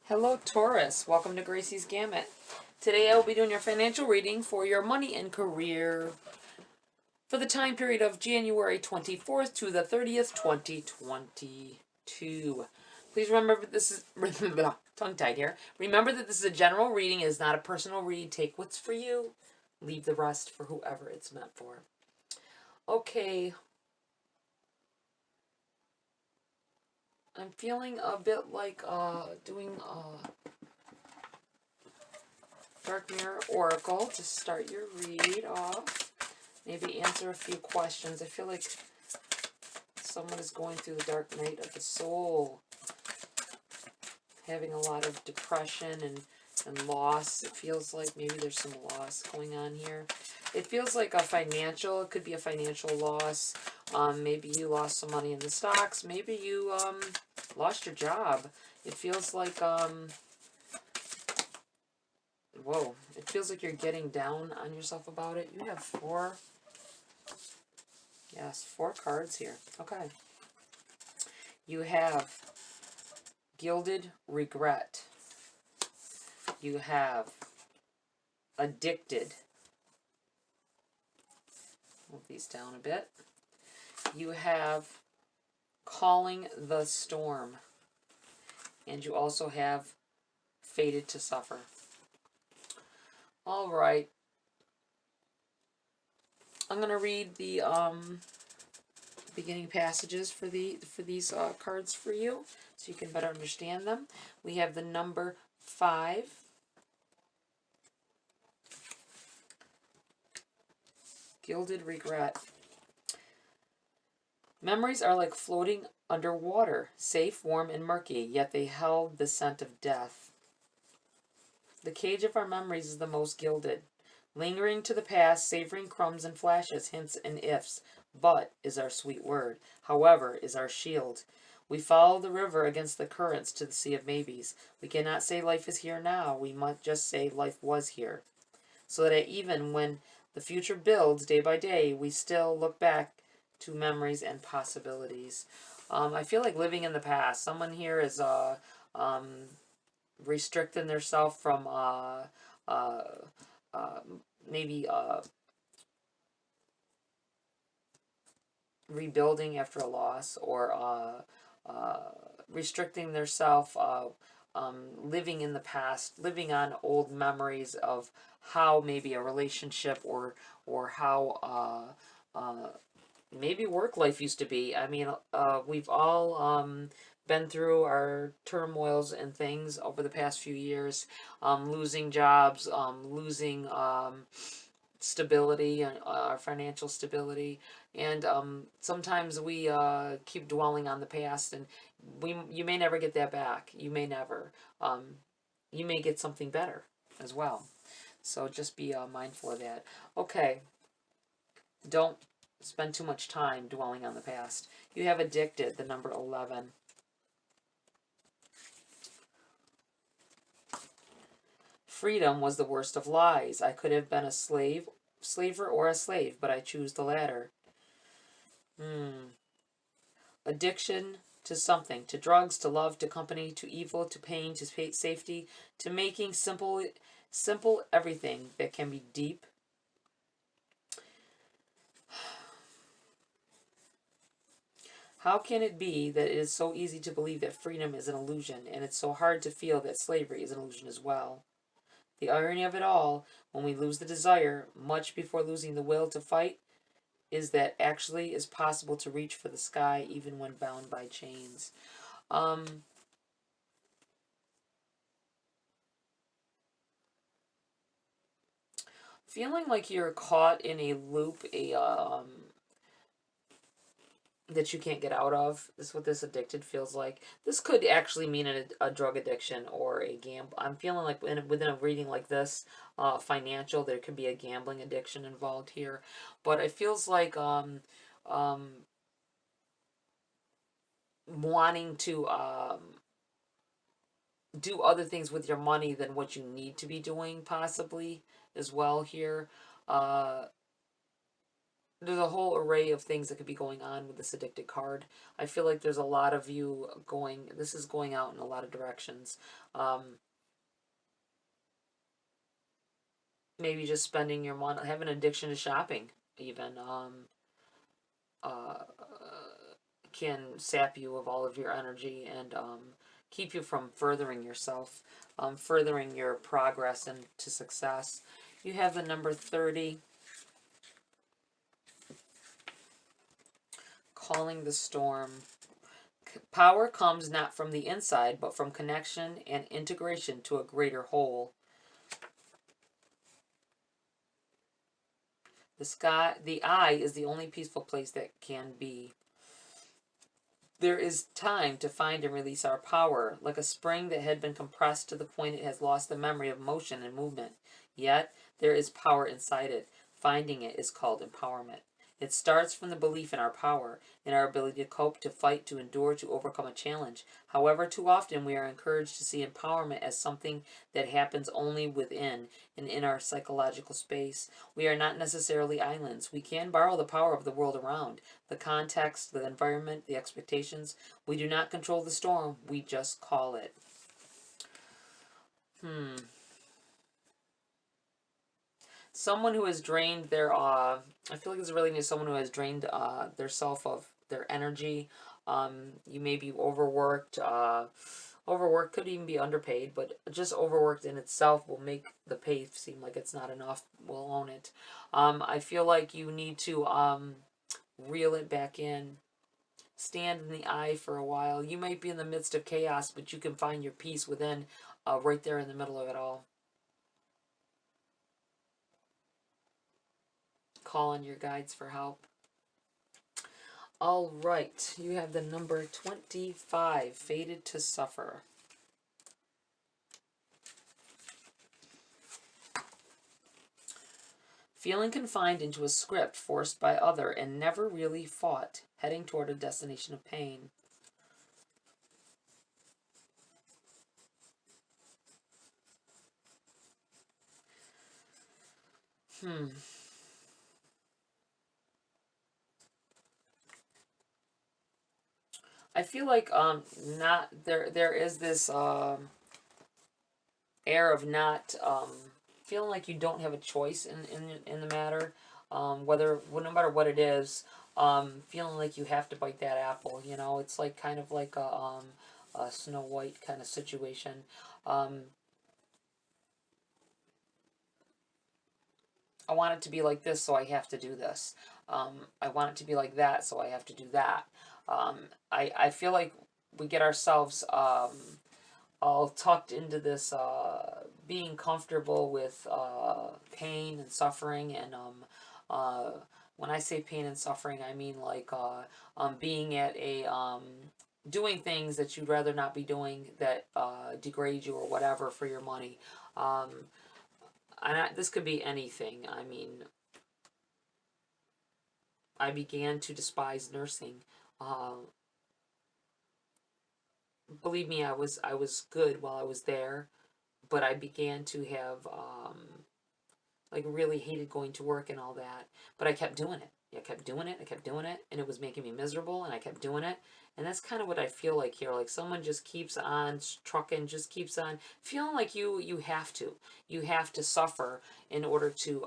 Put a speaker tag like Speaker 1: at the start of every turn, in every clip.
Speaker 1: Hello Taurus, welcome to Gracie's Gamut. Today I will be doing your financial reading for your money and career for the time period of January 24th to the 30th, 2022. Please remember this is, tongue-tied here. Remember that this is a general reading, it is not a personal read. Take what's for you, leave the rest for whoever it's meant for. Okay. I'm feeling a bit like doing Dark Mirror Oracle to start your read off. Maybe answer a few questions. I feel like someone is going through the dark night of the soul. Having a lot of depression and loss. It feels like maybe there's some loss going on here. It feels like it could be a financial loss. Maybe you lost some money in the stocks. Maybe you lost your job. It feels like whoa, it feels like you're getting down on yourself about it. You have four cards here. Okay. You have Gilded Regret. You have Addicted. Move these down a bit. You have Calling the Storm. And you also have Fated to Suffer. All right. I'm going to read the beginning passages for these cards for you so you can better understand them. We have the number 5. Gilded Regret. Memories are like floating underwater, safe, warm, and murky, yet they held the scent of death. The cage of our memories is the most gilded, lingering to the past, savoring crumbs and flashes, hints and ifs. But is our sweet word, however, is our shield. We follow the river against the currents to the sea of maybes. We cannot say life is here now, we must just say life was here. So that even when the future builds day by day, we still look back to memories and possibilities. I feel like living in the past. Someone here is restricting themselves from maybe rebuilding after a loss, or restricting themselves, living in the past, living on old memories of how maybe a relationship or how maybe work life used to be. I mean, we've all been through our turmoils and things over the past few years, losing jobs, losing stability, our financial stability, and sometimes we keep dwelling on the past, and you may never get that back. You may never. You may get something better as well. So just be mindful of that. Okay. Don't spend too much time dwelling on the past. You have Addicted, the number 11. Freedom was the worst of lies. I could have been a slaver or a slave, but I choose the latter. Addiction to something, to drugs, to love, to company, to evil, to pain, to safety, to making simple everything that can be deep. How can it be that it is so easy to believe that freedom is an illusion, and it's so hard to feel that slavery is an illusion as well? The irony of it all, when we lose the desire, much before losing the will to fight, is that actually is possible to reach for the sky even when bound by chains. Feeling like you're caught in a loop, that you can't get out of. This is what this addicted feels like. This could actually mean a drug addiction or a gamble. I'm feeling like within a reading like this, financial, there could be a gambling addiction involved here. But it feels like wanting to do other things with your money than what you need to be doing, possibly, as well here. there's a whole array of things that could be going on with this addicted card. I feel like there's a lot of you going, this is going out in a lot of directions. Maybe just spending your money, have an addiction to shopping, even, uh, can sap you of all of your energy and keep you from furthering yourself, furthering your progress into success. You have the number 30, calling the storm. Power comes not from the inside, but from connection and integration to a greater whole. The eye is the only peaceful place that can be. There is time to find and release our power, like a spring that had been compressed to the point it has lost the memory of motion and movement. Yet, there is power inside it. Finding it is called empowerment. It starts from the belief in our power, in our ability to cope, to fight, to endure, to overcome a challenge. However, too often we are encouraged to see empowerment as something that happens only within and in our psychological space. We are not necessarily islands. We can borrow the power of the world around, the context, the environment, the expectations. We do not control the storm, we just call it. Someone who has drained their I feel like it's really needs someone who has drained their self of their energy. You may be overworked. Overworked could even be underpaid, but just overworked in itself will make the pay seem like it's not enough. We'll own it. I feel like you need to reel it back in. Stand in the eye for a while. You might be in the midst of chaos, but you can find your peace within, right there in the middle of it all. Call on your guides for help. All right, you have the number 25, fated to suffer. Feeling confined into a script forced by other and never really fought, heading toward a destination of pain. I feel like not there is this air of not feeling like you don't have a choice in the matter, whether no matter what it is, feeling like you have to bite that apple. You know, it's like kind of like a Snow White kind of situation. I want it to be like this, so I have to do this. I want it to be like that, so I have to do that. I feel like we get ourselves all tucked into this being comfortable with pain and suffering. And when I say pain and suffering, I mean like being at a doing things that you'd rather not be doing that degrade you or whatever for your money. This could be anything. I mean, I began to despise nursing. Believe me, I was good while I was there, but I began to have like really hated going to work and all that. But I kept doing it. I kept doing it. I kept doing it, and it was making me miserable. And I kept doing it, and that's kind of what I feel like here. Like someone just keeps on trucking, just keeps on feeling like you have to suffer in order to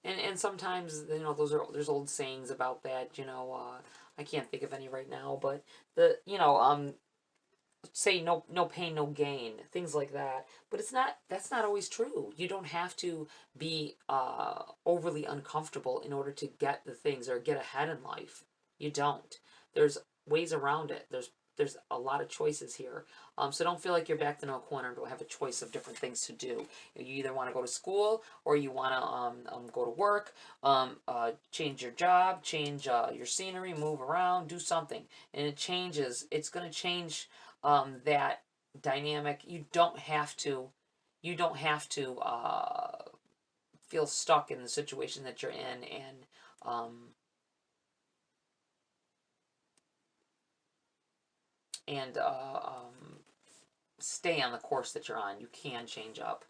Speaker 1: and sometimes there's old sayings about that. I can't think of any right now, but say no pain no gain, things like that. But that's not always true. You don't have to be overly uncomfortable in order to get the things or get ahead in life. You don't. There's ways around it. There's a lot of choices here. So don't feel like you're backed in a corner and don't have a choice of different things to do. You either want to go to school or you want to go to work, change your job, change your scenery, move around, do something. And it changes. It's going to change that dynamic. You don't have to feel stuck in the situation that you're in and stay on the course that you're on. You can change up.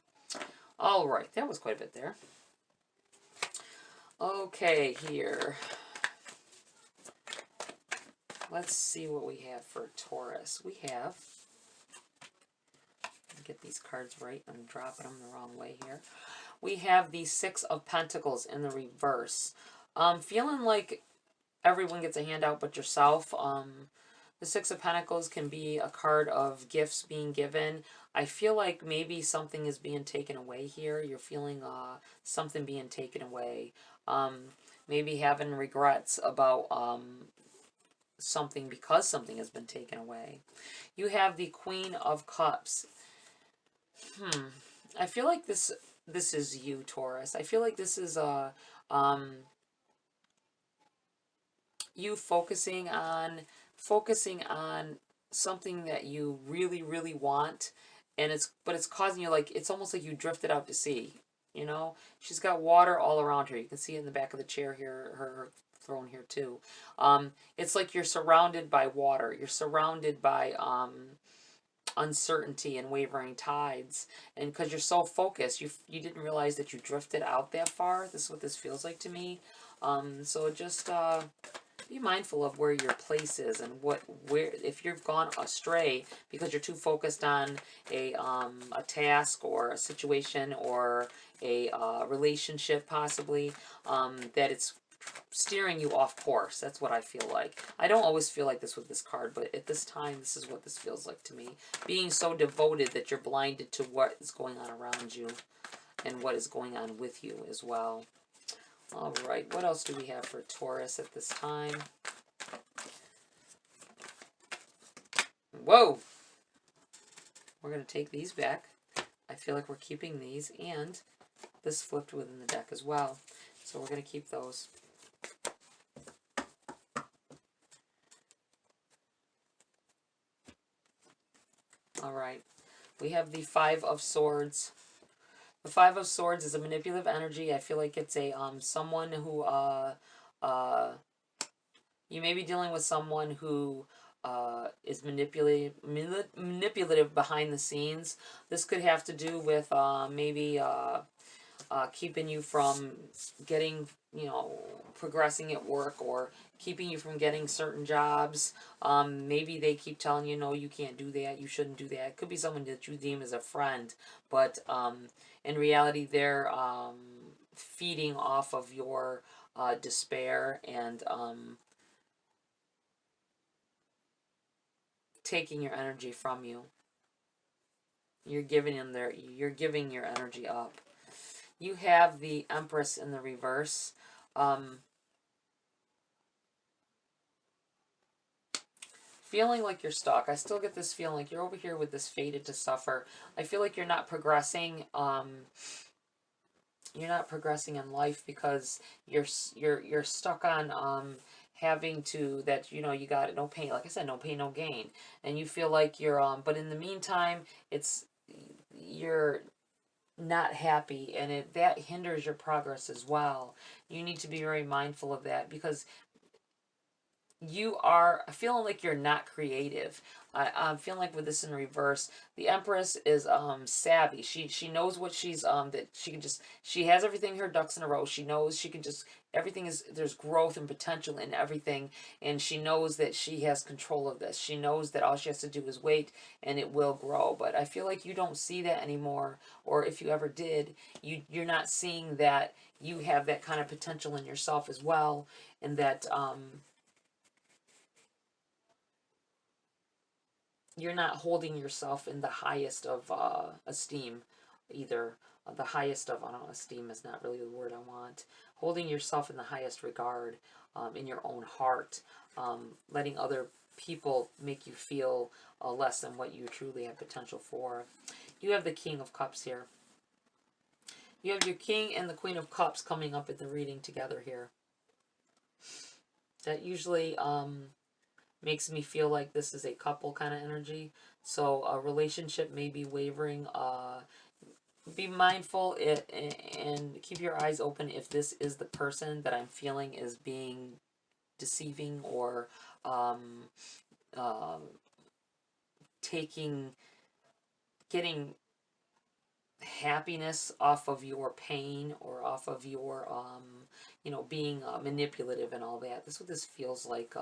Speaker 1: All right, that was quite a bit there. Okay, here. Let's see what we have for Taurus. We have, get these cards right. I'm dropping them the wrong way here. We have the Six of Pentacles in the reverse. Feeling like everyone gets a handout but yourself. The Six of Pentacles can be a card of gifts being given. I feel like maybe something is being taken away here. You're feeling something being taken away. Maybe having regrets about something because something has been taken away. You have the Queen of Cups. I feel like this is you, Taurus. I feel like this is you focusing on something that you really, really want, and it's causing you, like, it's almost like you drifted out to sea. You know, she's got water all around her. You can see it in the back of the chair here, her throne here too. It's like you're surrounded by water. You're surrounded by uncertainty and wavering tides, and because you're so focused, you didn't realize that you drifted out that far. This is what this feels like to me. So just be mindful of where your place is and where if you've gone astray because you're too focused on a task or a situation or a relationship possibly, that it's steering you off course. That's what I feel like. I don't always feel like this with this card, but at this time, this is what this feels like to me. Being so devoted that you're blinded to what is going on around you and what is going on with you as well. All right, what else do we have for Taurus at this time? Whoa! We're going to take these back. I feel like we're keeping these, and this flipped within the deck as well. So we're going to keep those. All right, we have the Five of Swords. The Five of Swords is a manipulative energy. I feel like it's a someone who you may be dealing with someone who is manipulative behind the scenes. This could have to do with maybe keeping you from getting, progressing at work, or keeping you from getting certain jobs. Maybe they keep telling you, no, you can't do that, you shouldn't do that. It could be someone that you deem as a friend, but in reality, they're feeding off of your despair and taking your energy from you. You're giving your energy up. You have the Empress in the reverse. Feeling like you're stuck. I still get this feeling like you're over here with this fated to suffer. I feel like you're not progressing. You're not progressing in life because you're stuck on having to, that you got no pain. Like I said, no pain, no gain. And you feel like you're but in the meantime, you're not happy, and that hinders your progress as well. You need to be very mindful of that, because you are feeling like you're not creative. I'm feeling like with this in reverse, the Empress is savvy. She knows what she's that she has everything, her ducks in a row. She knows she can just, everything is, there's growth and potential in everything, and she knows that she has control of this. She knows that all she has to do is wait and it will grow. But I feel like you don't see that anymore, or if you ever did, you're not seeing that you have that kind of potential in yourself as well, and that you're not holding yourself in the highest of esteem either. The highest of, I don't know, esteem is not really the word I want. Holding yourself in the highest regard in your own heart. Letting other people make you feel less than what you truly have potential for. You have the King of Cups here. You have your King and the Queen of Cups coming up at the reading together here. That usually makes me feel like this is a couple kind of energy. So a relationship may be wavering. Be mindful and keep your eyes open if this is the person that I'm feeling is being deceiving, or getting happiness off of your pain or off of your, you know, being manipulative and all that. That's what this feels like.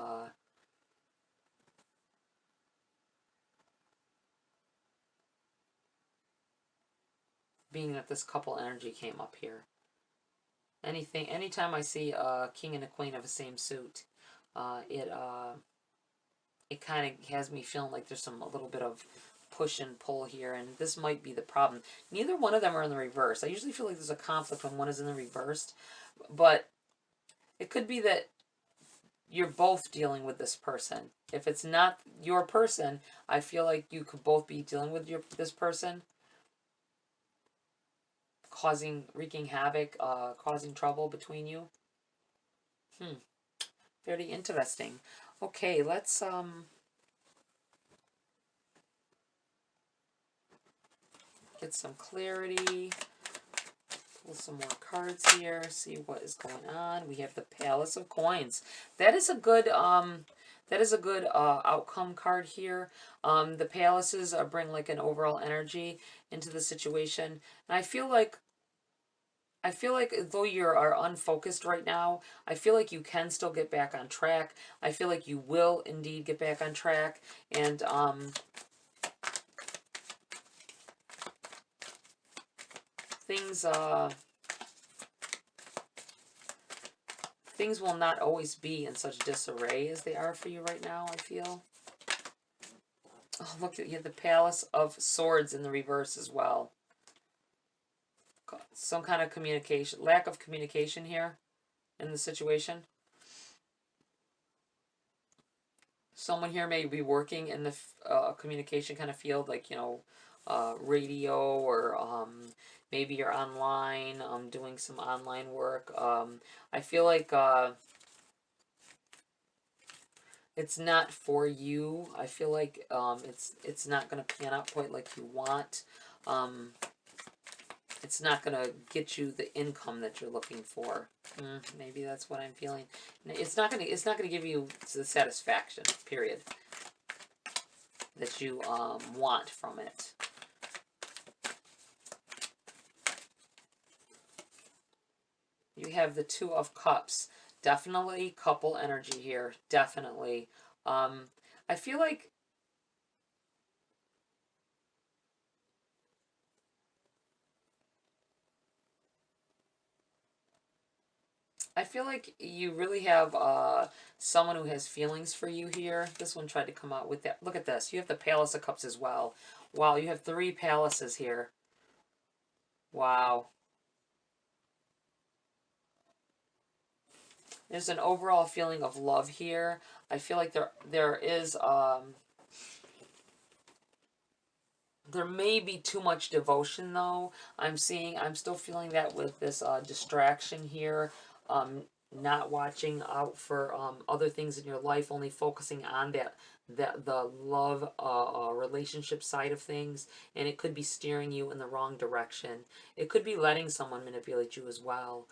Speaker 1: Being that this couple energy came up here. Anytime I see a king and a queen of the same suit, it kind of has me feeling like there's a little bit of push and pull here, and this might be the problem. Neither one of them are in the reverse. I usually feel like there's a conflict when one is in the reversed, but it could be that you're both dealing with this person. If it's not your person, I feel like you could both be dealing with this person, wreaking havoc, causing trouble between you. Very interesting. Okay, let's get some clarity. Pull some more cards here. See what is going on. We have the Palace of Coins. That is a good outcome card here. The palaces bring like an overall energy into the situation, and I feel like though you are unfocused right now, I feel like you can still get back on track. I feel like you will indeed get back on track, and things will not always be in such disarray as they are for you right now, I feel. Oh, look, you have the Palace of Swords in the reverse as well. Some kind of communication, lack of communication here in the situation. Someone here may be working in the communication kind of field, like, you know, radio, or maybe you're online, doing some online work. I feel like it's not for you. I feel like it's not going to pan out quite like you want. It's not going to get you the income that you're looking for. Maybe that's what I'm feeling. It's not going to give you the satisfaction, period, that you want from it. You have the Two of Cups. Definitely couple energy here. Definitely. I feel like you really have someone who has feelings for you here. This one tried to come out with that. Look at this. You have the Palace of Cups as well. Wow, you have 3 palaces here. Wow. There's an overall feeling of love here. I feel like there is there may be too much devotion, though. I'm still feeling that with this distraction here. Not watching out for other things in your life, only focusing on the love relationship side of things, and it could be steering you in the wrong direction. It could be letting someone manipulate you as well,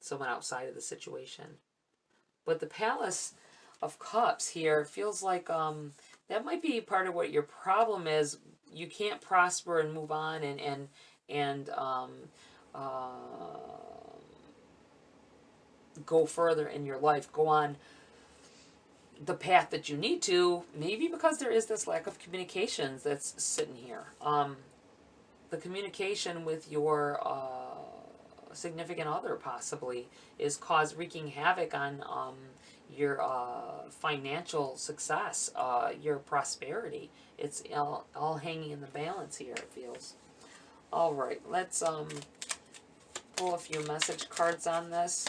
Speaker 1: someone outside of the situation. But the Palace of Cups here feels like that might be part of what your problem is. You can't prosper and move on and go further in your life, go on the path that you need to, maybe because there is this lack of communications that's sitting here. The communication with your significant other possibly is wreaking havoc on your financial success, your prosperity. It's all hanging in the balance here, it feels. All right, let's pull a few message cards on this.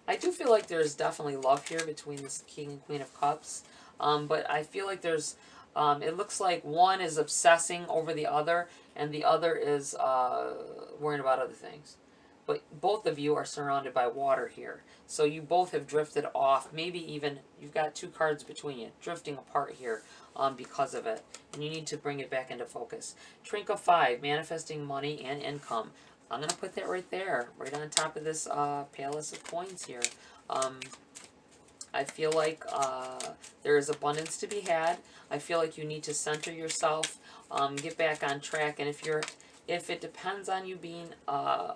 Speaker 1: I do feel like there's definitely love here between this King and Queen of Cups, but I feel like there's, it looks like one is obsessing over the other, and the other is worrying about other things. But both of you are surrounded by water here, so you both have drifted off. Maybe even you've got 2 cards between you, drifting apart here because of it, and you need to bring it back into focus. Trink of 5, manifesting money and income. I'm going to put that right there, right on top of this Palace of Coins here. I feel like there is abundance to be had. I feel like you need to center yourself, get back on track. And if it depends on you being a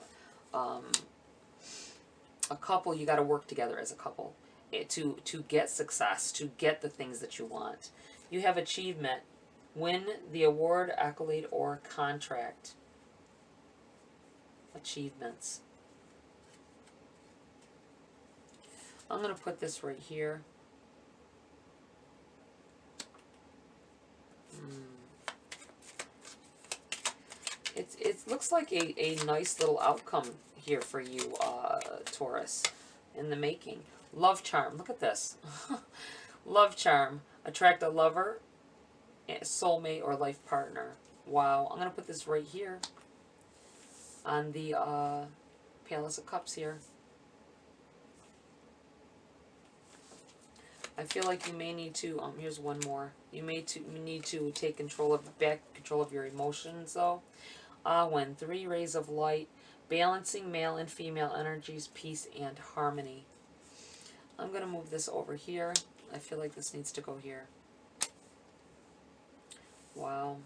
Speaker 1: couple, you got to work together as a couple to get success, to get the things that you want. You have achievement. Win the award, accolade, or contract. Achievements. I'm going to put this right here. It looks like a nice little outcome here for you, Taurus, in the making. Love charm. Look at this. Love charm. Attract a lover, soulmate, or life partner. Wow. I'm going to put this right here on the Palace of Cups here. I feel like you may need to, here's one more. You need to take back control of your emotions, though. When 3 rays of light, balancing male and female energies, peace and harmony. I'm going to move this over here. I feel like this needs to go here. Wow.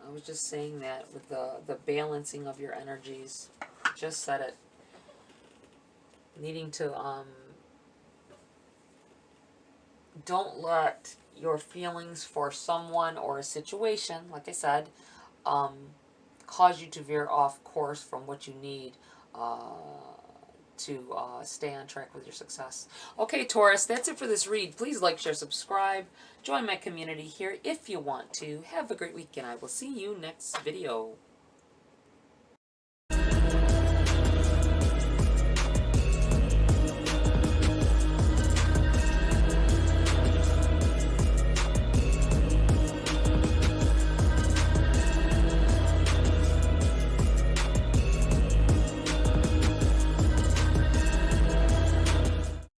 Speaker 1: I was just saying that with the balancing of your energies. Just said it. Needing to, don't let your feelings for someone or a situation, like I said, cause you to veer off course from what you need to stay on track with your success. Okay, Taurus, that's it for this read. Please like, share, subscribe. Join my community here if you want to. Have a great week, and I will see you next video.